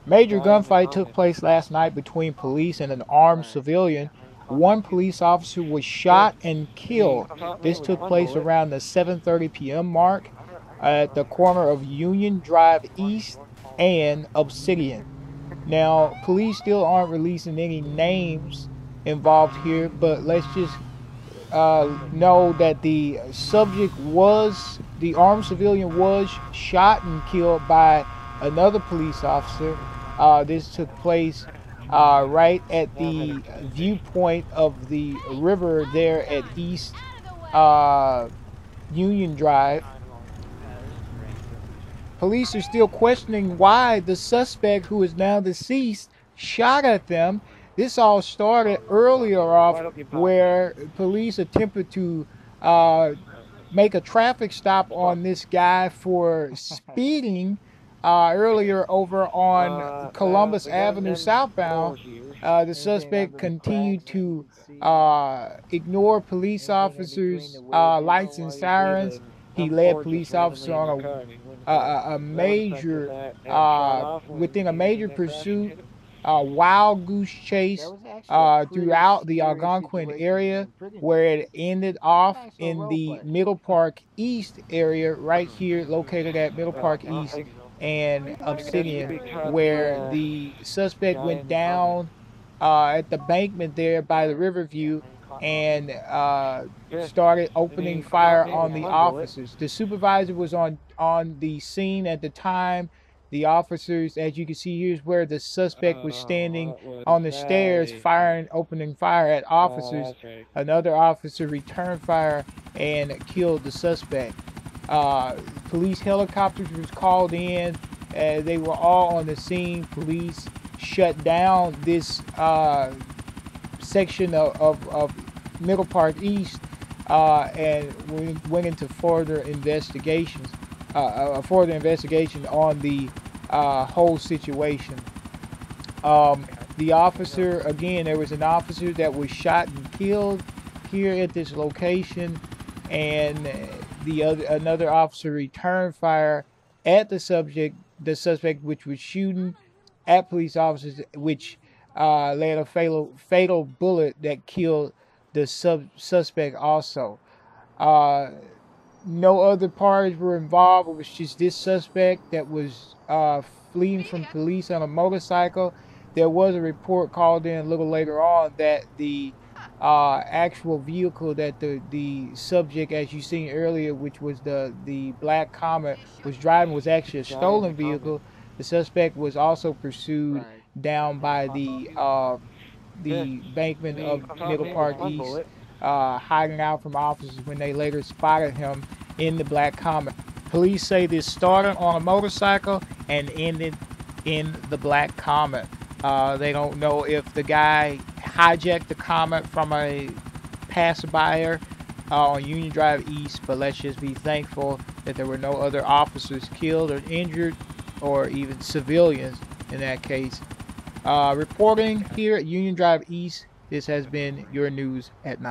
Major gunfight took place last night between police and an armed civilian. One police officer was shot and killed. This took place around the 7:30 p.m. mark at the corner of Union Drive East and Obsidian. Now, police still aren't releasing any names involved here, but let's just know that the armed civilian was shot and killed by another police officer. This took place right at the viewpoint of the river there at East Union Drive. Police are still questioning why the suspect, who is now deceased, shot at them. This all started earlier off where police attempted to make a traffic stop on this guy for speeding earlier over on Columbus Avenue southbound. The suspect continued to ignore police officers' lights and sirens. He led police officers on a major, within a major pursuit, wild goose chase throughout the Algonquin area, where it ended off in the Middle Park East area, right here located at Middle Park East and Obsidian, where the suspect went down at the bankment there by the Riverview and started opening fire on the officers. The supervisor was on the scene at the time. The officers, as you can see, here's where the suspect was standing on the stairs, opening fire at officers. Another officer returned fire and killed the suspect. Police helicopters was called in. They were all on the scene. Police shut down this section of Middle Park East and went into further investigations. Further investigation on the whole situation. The officer, again, there was an officer that was shot and killed here at this location, and another officer returned fire at the suspect, which was shooting at police officers, which led a fatal bullet that killed the suspect also. No other parties were involved. It was just this suspect that was fleeing from police on a motorcycle. There was a report called in a little later on that the actual vehicle that the subject, as you seen earlier, which was the black Comet, was driving, was actually a stolen vehicle. The suspect was also pursued down by the embankment of Middle Park East, hiding out from officers when they later spotted him in the black Comet. Police say this started on a motorcycle and ended in the black Comet. They don't know if the guy hijacked the Comet from a passerby on Union Drive East, but let's just be thankful that there were no other officers killed or injured, or even civilians in that case. Reporting here at Union Drive East, this has been your news at 9.